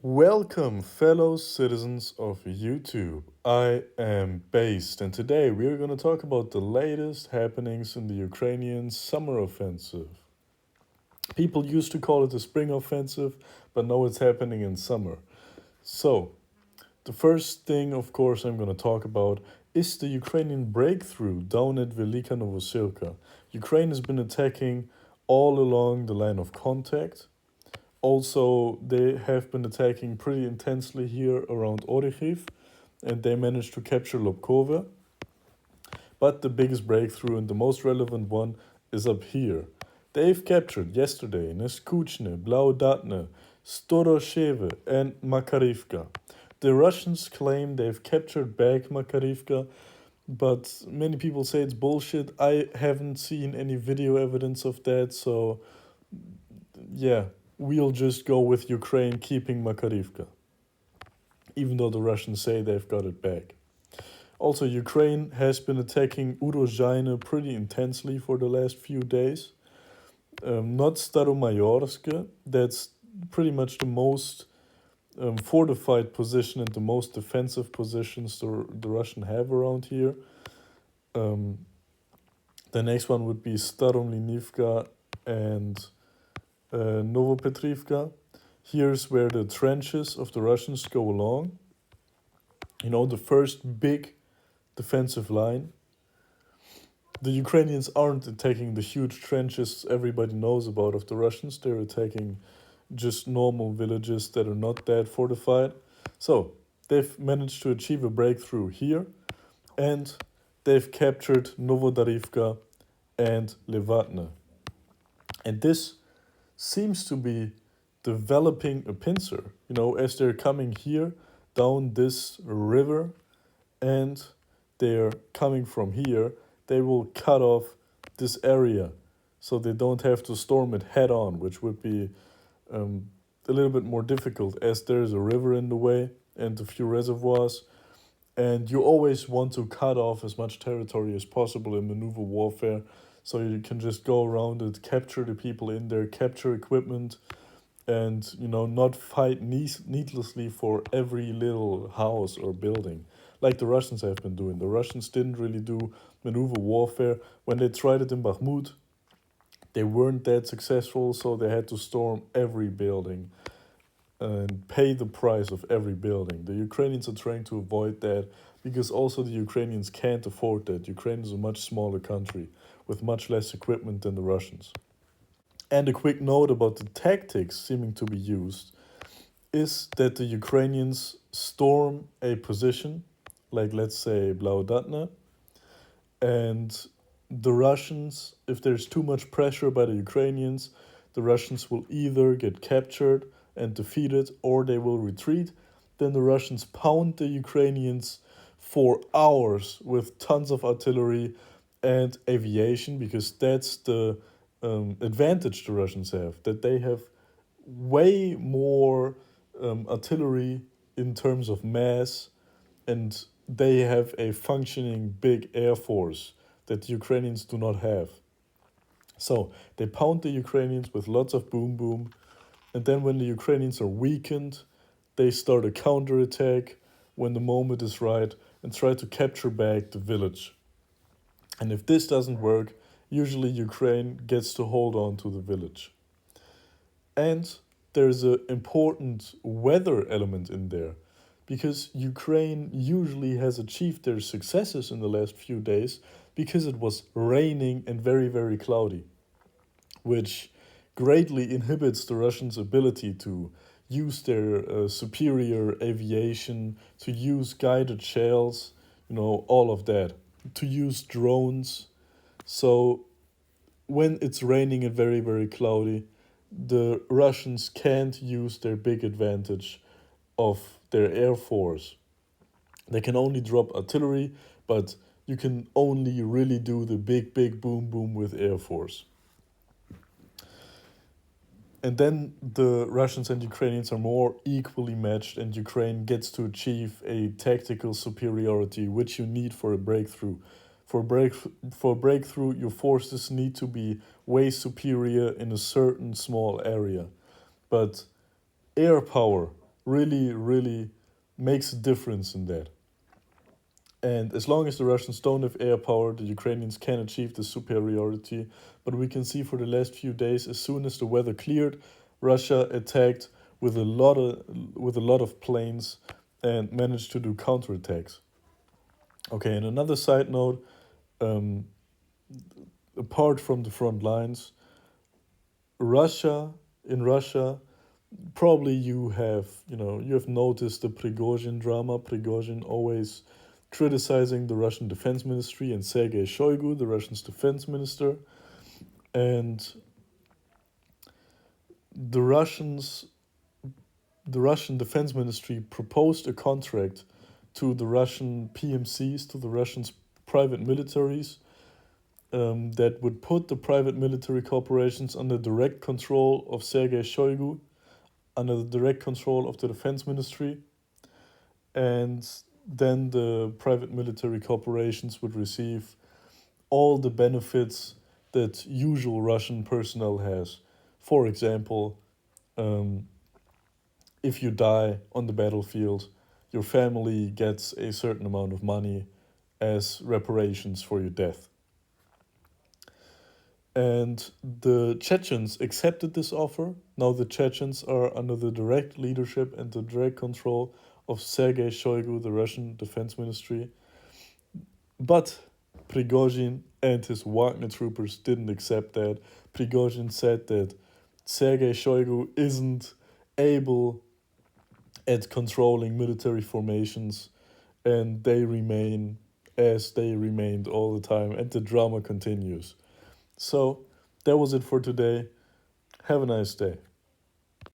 Welcome, fellow citizens of YouTube. I am Based, and today we are going to talk about the latest happenings in the Ukrainian summer offensive. People used to call it the spring offensive, but now it's happening in summer. So, the first thing, of course, I'm going to talk about is the Ukrainian breakthrough down at Velika Novosilka. Ukraine has been attacking all along the line of contact. Also, they have been attacking pretty intensely here around Orikhiv, and they managed to capture Lobkova. But the biggest breakthrough and the most relevant one is up here. They've captured yesterday Neskuchne, Blaudatne, Storosheve, and Makarivka. The Russians claim they've captured back Makarivka, but many people say it's bullshit. I haven't seen any video evidence of that, so yeah, we'll just go with Ukraine keeping Makarivka, even though the Russians say they've got it back. Also, Ukraine has been attacking Urozhaine pretty intensely for the last few days. Not Staromayorsk, that's pretty much the most fortified position and the most defensive positions the Russian have around here. Um, the next one would be Staromlinivka and Novopetrivka. Here's where the trenches of the Russians go along. You know, the first big defensive line. The Ukrainians aren't attacking the huge trenches everybody knows about of the Russians. They're attacking just normal villages that are not that fortified. So they've managed to achieve a breakthrough here, and they've captured Novodarivka and Levatne. And this seems to be developing a pincer, you know, as they're coming here down this river and they're coming from here, they will cut off this area so they don't have to storm it head on, which would be a little bit more difficult as there's a river in the way and a few reservoirs. And you always want to cut off as much territory as possible in maneuver warfare so you can just go around it, capture the people in there, capture equipment, and not fight needlessly for every little house or building like the Russians have been doing. The Russians didn't really do maneuver warfare. When they tried it in Bakhmut, they weren't that successful, so they had to storm every building and pay the price of every building. The Ukrainians are trying to avoid that because also the Ukrainians can't afford that. Ukraine is a much smaller country with much less equipment than the Russians. And a quick note about the tactics seeming to be used is that the Ukrainians storm a position, like let's say Blaudatne, and the Russians, if there's too much pressure by the Ukrainians, the Russians will either get captured and defeated or they will retreat. Then the Russians pound the Ukrainians for hours with tons of artillery and aviation, because that's the advantage the Russians have, that they have way more artillery in terms of mass, and they have a functioning big air force that the Ukrainians do not have. So they pound the Ukrainians with lots of boom boom, and then when the Ukrainians are weakened, they start a counterattack when the moment is right and try to capture back the village. And if this doesn't work, usually Ukraine gets to hold on to the village. And there's an important weather element in there, because Ukraine usually has achieved their successes in the last few days because it was raining and very, very cloudy, which greatly inhibits the Russians' ability to use their superior aviation, to use guided shells, all of that, to use drones. So when it's raining and very, very cloudy, the Russians can't use their big advantage of their air force. They can only drop artillery, but you can only really do the big, big boom, boom with air force. And then the Russians and Ukrainians are more equally matched, and Ukraine gets to achieve a tactical superiority, which you need for a breakthrough. For breakthrough, your forces need to be way superior in a certain small area. But air power really, really makes a difference in that. And as long as the Russians don't have air power, the Ukrainians can achieve the superiority. But we can see for the last few days, as soon as the weather cleared, Russia attacked with a lot of planes and managed to do counterattacks. Okay, and another side note, um, apart from the front lines, Russia in Russia, probably you have noticed the Prigozhin drama. Prigozhin always criticizing the Russian Defense Ministry and Sergei Shoigu, the Russian's defense minister, and the Russians, the Russian Defense Ministry proposed a contract to the Russian PMCs, to the Russians' private militaries, that would put the private military corporations under direct control of Sergei Shoigu, under the direct control of the Defense Ministry, and then the private military corporations would receive all the benefits that usual Russian personnel has. For example, um, if you die on the battlefield, your family gets a certain amount of money as reparations for your death. And the Chechens accepted this offer. Now the Chechens are under the direct leadership and the direct control of Sergei Shoigu, the Russian Defense Ministry. But Prigozhin and his Wagner troopers didn't accept that. Prigozhin said that Sergei Shoigu isn't able at controlling military formations, and they remain as they remained all the time, and the drama continues. So that was it for today. Have a nice day.